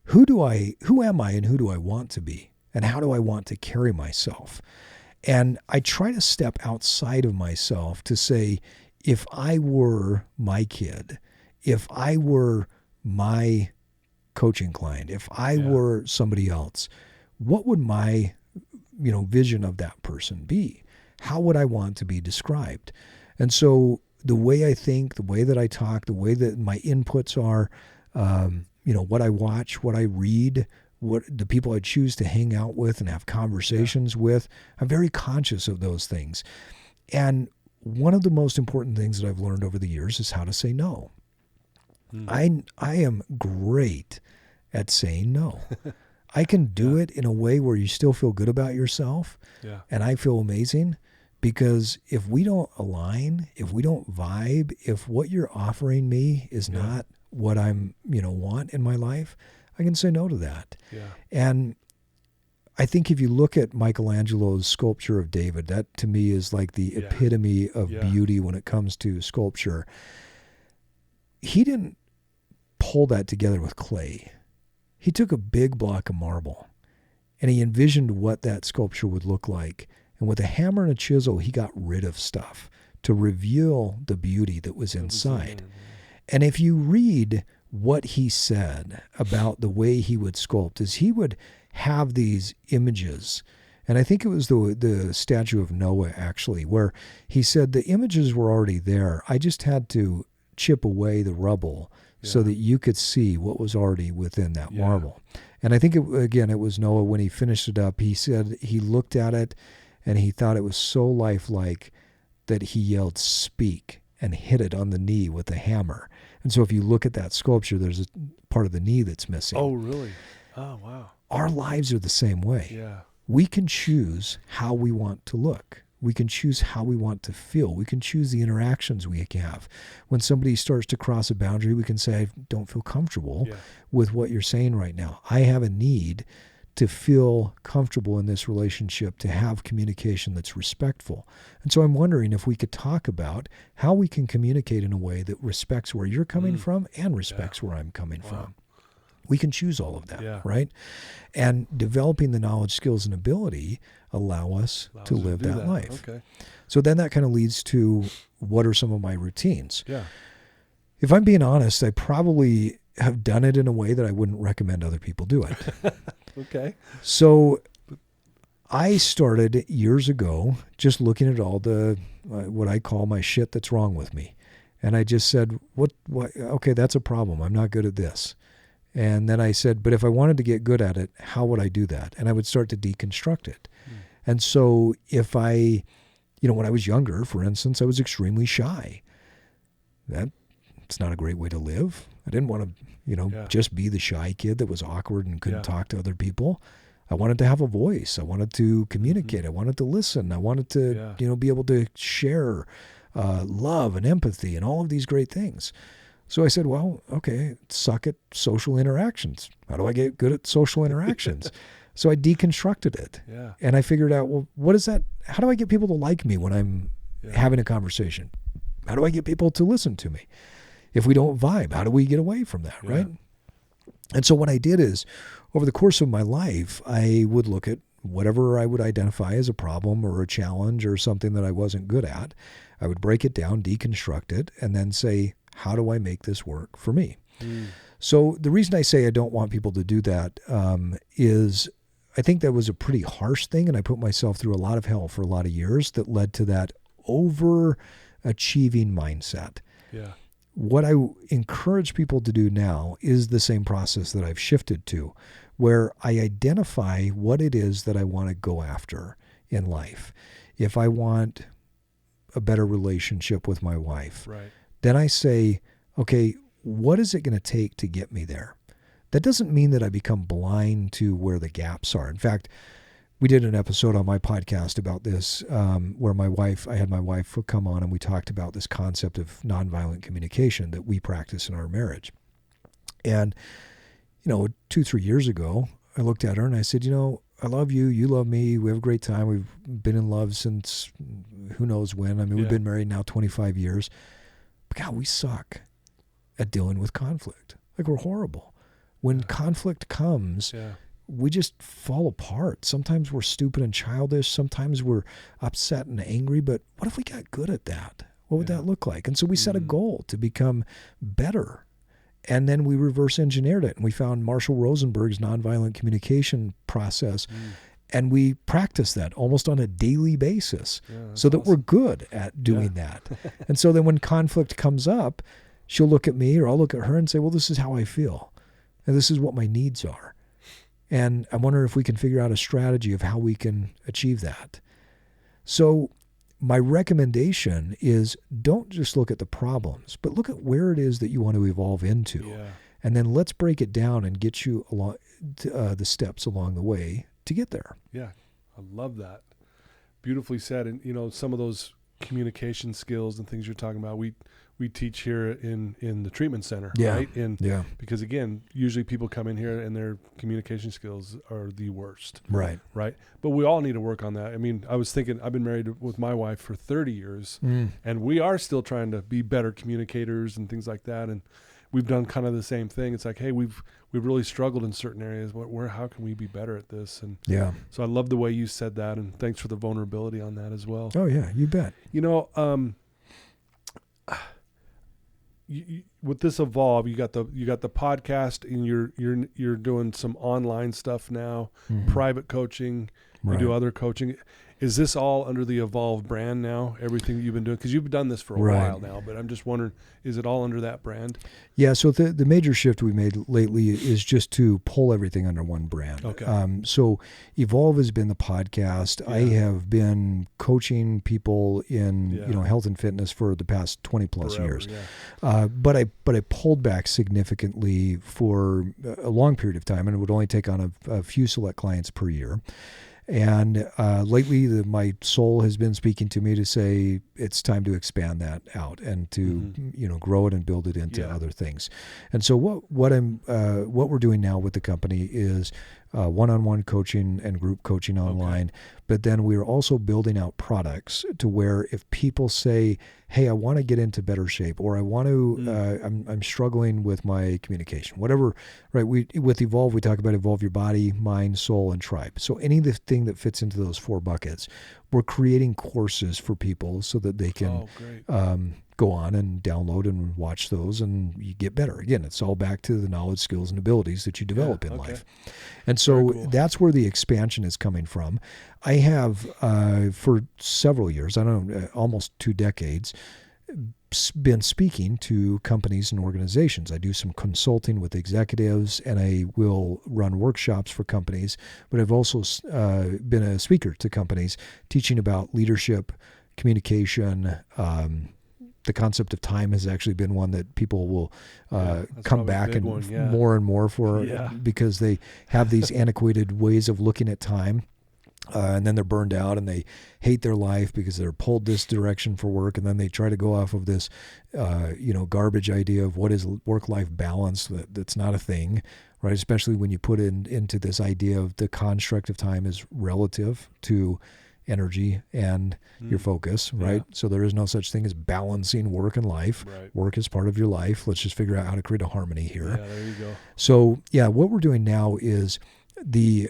who am I and who do I want to be? And how do I want to carry myself? And I try to step outside of myself to say, if I were my kid, if I were my coaching client, if I were somebody else, what would my, vision of that person be? How would I want to be described? And so the way I think, the way that I talk, the way that my inputs are, what I watch, what I read, what the people I choose to hang out with and have conversations with, I'm very conscious of those things. And one of the most important things that I've learned over the years is how to say no. I am great at saying no. I can do it in a way where you still feel good about yourself, and I feel amazing, because if we don't align, if we don't vibe, if what you're offering me is not what I'm, want in my life, I can say no to that. Yeah. And I think if you look at Michelangelo's sculpture of David, that to me is like the epitome of beauty when it comes to sculpture. He didn't pull that together with clay. He took a big block of marble and he envisioned what that sculpture would look like. And with a hammer and a chisel, he got rid of stuff to reveal the beauty that was inside. And if you read what he said about the way he would sculpt, is he would have these images. And I think it was the statue of Noah, actually, where he said the images were already there. I just had to chip away the rubble so that you could see what was already within that marble. And I think, it was Noah, when he finished it up, he said he looked at it and he thought it was so lifelike that he yelled, "Speak," and hit it on the knee with a hammer. And so if you look at that sculpture, there's a part of the knee that's missing. Oh, really? Oh, wow. Our lives are the same way. Yeah. We can choose how we want to look. We can choose how we want to feel. We can choose the interactions we have. When somebody starts to cross a boundary, we can say, I don't feel comfortable with what you're saying right now. I have a need to feel comfortable in this relationship, to have communication that's respectful. And so I'm wondering if we could talk about how we can communicate in a way that respects where you're coming from and respects where I'm coming from. We can choose all of that, right? And developing the knowledge, skills, and ability allow us to live that life. Okay. So then that kind of leads to, what are some of my routines? Yeah. If I'm being honest, I probably have done it in a way that I wouldn't recommend other people do it. Okay. So I started years ago just looking at all the, what I call my shit that's wrong with me. And I just said, what, okay, that's a problem. I'm not good at this. And then I said, but if I wanted to get good at it, how would I do that? And I would start to deconstruct it. And so if I, when I was younger, for instance, I was extremely shy. It's not a great way to live. I didn't want to, just be the shy kid that was awkward and couldn't talk to other people. I wanted to have a voice. I wanted to communicate. I wanted to listen. I wanted to, be able to share love and empathy and all of these great things. So I said, well, okay, suck at social interactions. How do I get good at social interactions? So I deconstructed it. Yeah. And I figured out, well, what is that? How do I get people to like me when I'm having a conversation? How do I get people to listen to me? If we don't vibe, how do we get away from that, right? And so what I did is, over the course of my life, I would look at whatever I would identify as a problem or a challenge or something that I wasn't good at. I would break it down, deconstruct it, and then say, how do I make this work for me? So the reason I say I don't want people to do that is I think that was a pretty harsh thing, and I put myself through a lot of hell for a lot of years that led to that overachieving mindset. Yeah. What I encourage people to do now is the same process that I've shifted to, where I identify what it is that I want to go after in life. If I want a better relationship with my wife, right, then I say, okay, what is it going to take to get me there? That doesn't mean that I become blind to where the gaps are. In fact, we did an episode on my podcast about this, where I had my wife come on and we talked about this concept of nonviolent communication that we practice in our marriage. And, 2-3 years ago, I looked at her and I said, I love you. You love me. We have a great time. We've been in love since who knows when. I mean, we've been married now 25 years. But God, we suck at dealing with conflict. Like, we're horrible. When conflict comes, we just fall apart. Sometimes we're stupid and childish. Sometimes we're upset and angry. But what if we got good at that? What would that look like? And so we set a goal to become better. And then we reverse engineered it. And we found Marshall Rosenberg's nonviolent communication process. And we practice that almost on a daily basis so that we're good at doing that. And so then when conflict comes up, she'll look at me or I'll look at her and say, well, this is how I feel. And this is what my needs are. And I wonder if we can figure out a strategy of how we can achieve that. So my recommendation is, don't just look at the problems, but look at where it is that you want to evolve into. Yeah. And then let's break it down and get you along the steps along the way to get there. Yeah, I love that. Beautifully said. And, some of those communication skills and things you're talking about, we teach here in the treatment center, right? Because again, usually people come in here and their communication skills are the worst. Right. But we all need to work on that. I mean, I was thinking, I've been married with my wife for 30 years and we are still trying to be better communicators and things like that. And we've done kind of the same thing. It's like, hey, we've really struggled in certain areas. How can we be better at this? And so I love the way you said that, and thanks for the vulnerability on that as well. Oh yeah, you bet. with this Evolve, you got the podcast, and you're doing some online stuff now, private coaching. You do other coaching. Is this all under the Evolve brand now? Everything you've been doing, because you've done this for a while now. But I'm just wondering, is it all under that brand? Yeah. So the major shift we made lately is just to pull everything under one brand. Okay. So Evolve has been the podcast. Yeah. I have been coaching people in health and fitness for the past 20 plus years. Yeah. But I pulled back significantly for a long period of time, and it would only take on a few select clients per year. And lately, my soul has been speaking to me to say it's time to expand that out and to grow it and build it into other things. And so what we're doing now with the company is one-on-one coaching and group coaching online. But then we're also building out products to where if people say, hey, I want to get into better shape, or I want to, I'm struggling with my communication, whatever, right? With Evolve, we talk about evolve your body, mind, soul, and tribe. So anything that fits into those 4 buckets, we're creating courses for people so that they can go on and download and watch those, and you get better. Again, it's all back to the knowledge, skills, and abilities that you develop in life. And so that's where the expansion is coming from. I have, for several years, I don't know, almost 2 decades, been speaking to companies and organizations. I do some consulting with executives, and I will run workshops for companies, but I've also been a speaker to companies teaching about leadership, communication. The concept of time has actually been one that people will come back and more for because they have these antiquated ways of looking at time. And then they're burned out and they hate their life because they're pulled this direction for work. And then they try to go off of this, garbage idea of what is work-life balance. That's not a thing, right? Especially when you put into this idea of the construct of time is relative to energy and your focus, right? So there is no such thing as balancing work and life. Right. Work is part of your life. Let's just figure out how to create a harmony here. Yeah, there you go. So what we're doing now is the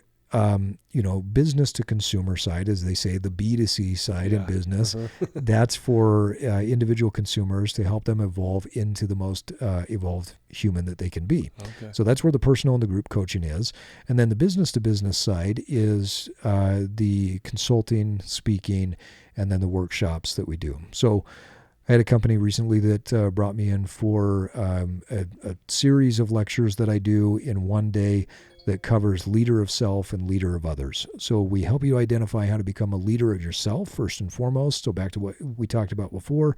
business to consumer side, as they say, the B2C side in business. That's for individual consumers to help them evolve into the most evolved human that they can be. Okay. So that's where the personal and the group coaching is. And then the business to business side is the consulting, speaking, and then the workshops that we do. So I had a company recently that brought me in for a series of lectures that I do in one day that covers leader of self and leader of others. So we help you identify how to become a leader of yourself first and foremost. So back to what we talked about before,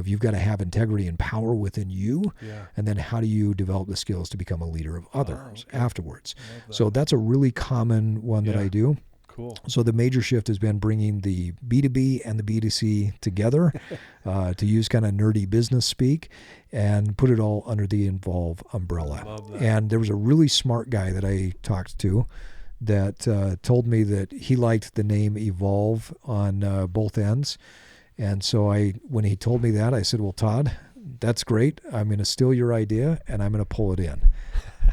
you've got to have integrity and power within you. Yeah. And then how do you develop the skills to become a leader of others afterwards? So that's a really common one that I do. Cool. So the major shift has been bringing the B2B and the B2C together to use kind of nerdy business speak and put it all under the Evolve umbrella. Love that. And there was a really smart guy that I talked to that told me that he liked the name Evolve on both ends. And so when he told me that, I said, well, Todd, that's great. I'm going to steal your idea and I'm going to pull it in.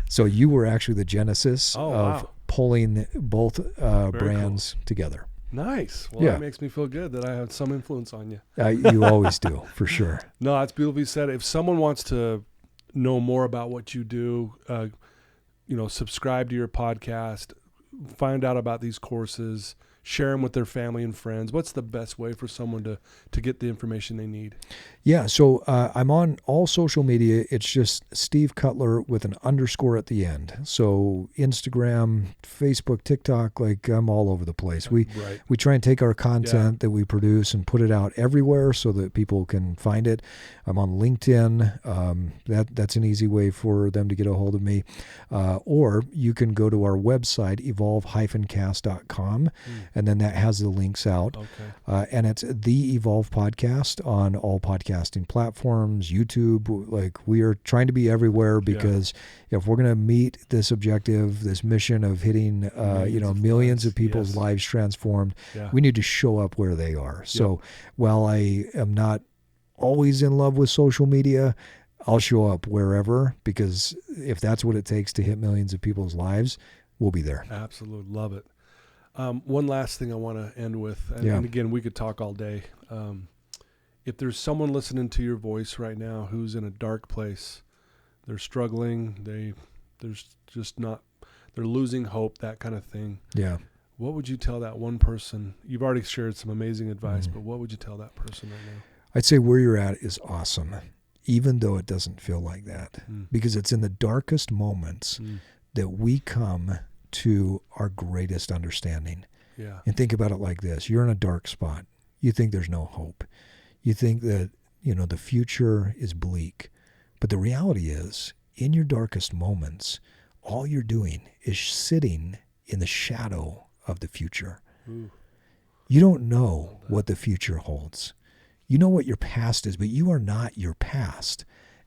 So you were actually the genesis of pulling both brands together. Nice. Well, that makes me feel good that I have some influence on you. You always do, for sure. No, that's beautifully said. If someone wants to know more about what you do, subscribe to your podcast, find out about these courses, share them with their family and friends. What's the best way for someone to get the information they need? Yeah, so I'm on all social media. It's just Steve Cutler with an underscore at the end. So Instagram, Facebook, TikTok, I'm all over the place. We try and take our content that we produce and put it out everywhere so that people can find it. I'm on LinkedIn. That's an easy way for them to get a hold of me. Or you can go to our website, evolve-cast.com, and then that has the links out. Okay. And it's the Evolve Podcast on all podcasting platforms, YouTube. We are trying to be everywhere because if we're going to meet this objective, this mission of hitting millions of people's lives transformed, we need to show up where they are. So while I am not always in love with social media, I'll show up wherever, because if that's what it takes to hit millions of people's lives, we'll be there. Absolutely. Love it. One last thing I want to end with, and again, we could talk all day. if there's someone listening to your voice right now who's in a dark place, they're struggling, they're losing hope, that kind of thing. Yeah. What would you tell that one person? You've already shared some amazing advice, but what would you tell that person right now? I'd say where you're at is awesome, even though it doesn't feel like that, because it's in the darkest moments that we come to our greatest understanding. Yeah. And think about it like this. You're in a dark spot. You think there's no hope. You think that, the future is bleak. But the reality is, in your darkest moments, all you're doing is sitting in the shadow of the future. Ooh. You don't know what the future holds. You know what your past is, but you are not your past.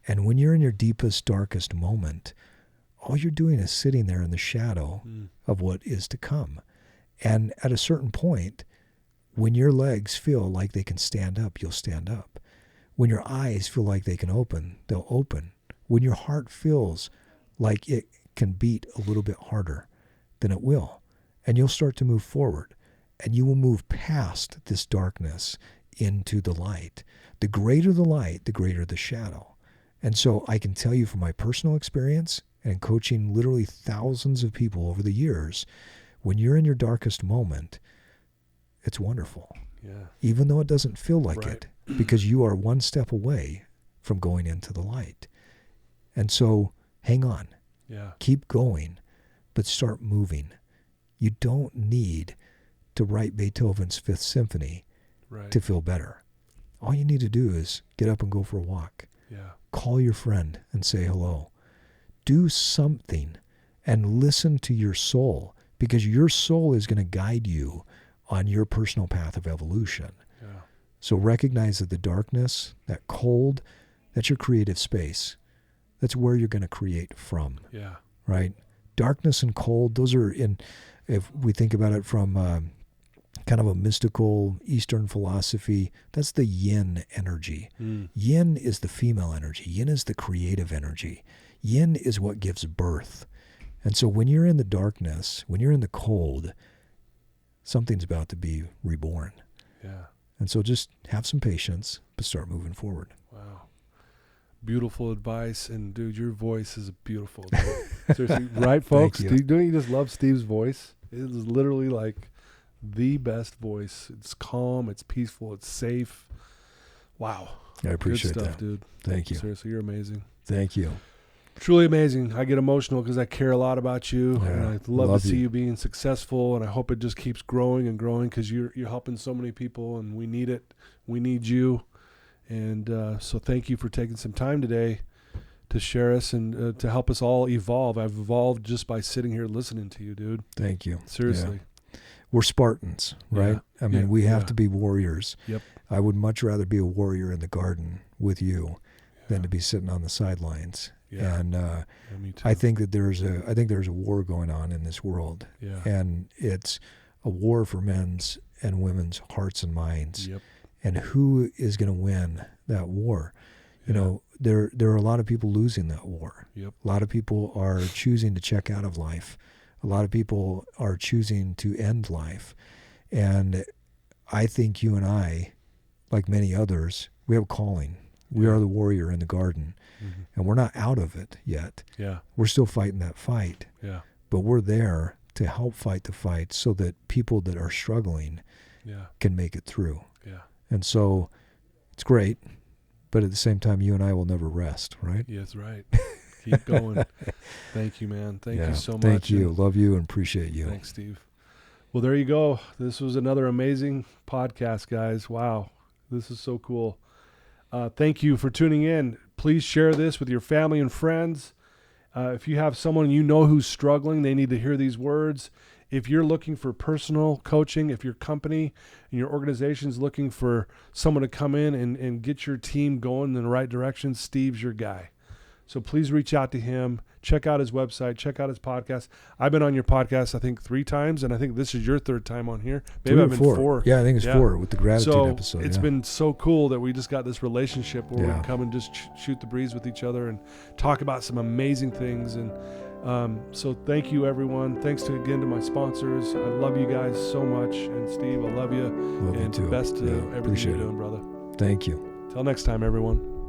And when you're in your deepest, darkest moment, all you're doing is sitting there in the shadow of what is to come. And at a certain point, when your legs feel like they can stand up, you'll stand up. When your eyes feel like they can open, they'll open. When your heart feels like it can beat a little bit harder, then it will. And you'll start to move forward. And you will move past this darkness into the light. The greater the light, the greater the shadow. And so I can tell you from my personal experience and coaching literally thousands of people over the years, when you're in your darkest moment, it's wonderful. Yeah. Even though it doesn't feel like it, because you are one step away from going into the light. And so hang on. Yeah. Keep going, but start moving. You don't need to write Beethoven's Fifth Symphony to feel better. All you need to do is get up and go for a walk. Yeah. Call your friend and say hello. Do something and listen to your soul, because your soul is going to guide you on your personal path of evolution. Yeah. So recognize that the darkness, that cold, that's your creative space. That's where you're going to create from. Yeah. Right? Darkness and cold, those are if we think about it from kind of a mystical Eastern philosophy, that's the yin energy. Yin is the female energy. Yin is the creative energy. Yin is what gives birth. And so when you're in the darkness, when you're in the cold, something's about to be reborn. Yeah. And so just have some patience, but start moving forward. Wow. Beautiful advice. And dude, your voice is beautiful. Seriously, right, folks? Don't you just love Steve's voice? It is literally like the best voice. It's calm, it's peaceful, it's safe. Wow. I appreciate Good stuff, that. dude. Thank you. Seriously, you're amazing. Thank you. Truly amazing. I get emotional because I care a lot about you, and I love to see you being successful, and I hope it just keeps growing and growing, because you're helping so many people, and we need it. We need you. And so thank you for taking some time today to share us and to help us all evolve. I've evolved just by sitting here listening to you, dude. Thank you. Seriously. Yeah. We're Spartans, right? Yeah. I mean, we have to be warriors. Yep. I would much rather be a warrior in the garden with you than to be sitting on the sidelines. Yeah. And me too. I think that there's a war going on in this world. Yeah. And it's a war for men's and women's hearts and minds. Yep. And who is going to win that war? You know, there are a lot of people losing that war. Yep. A lot of people are choosing to check out of life. A lot of people are choosing to end life. And I think you and I, like many others, we have a calling. We are the warrior in the garden. Mm-hmm. And we're not out of it yet. Yeah. We're still fighting that fight. Yeah. But we're there to help fight the fight so that people that are struggling can make it through. Yeah. And so it's great, but at the same time, you and I will never rest, right? Yes, right. Keep going. Thank you, man. Thank you so much. Thank you. Love you and appreciate you. Thanks, Steve. Well, there you go. This was another amazing podcast, guys. Wow. This is so cool. Thank you for tuning in. Please share this with your family and friends. If you have someone you know who's struggling, they need to hear these words. If you're looking for personal coaching, if your company and your organization is looking for someone to come in and get your team going in the right direction, Steve's your guy. So please reach out to him. Check out his website. Check out his podcast. I've been on your podcast, I think, 3 times, and I think this is your 3rd time on here. Maybe I've been 4. Yeah, I think it's 4 with the gratitude episode. It's been so cool that we just got this relationship where we can come and just shoot the breeze with each other and talk about some amazing things. And so thank you, everyone. Thanks again to my sponsors. I love you guys so much. And Steve, I love you. Love you too. Best to everything you're doing, brother. Thank you. Till next time, everyone.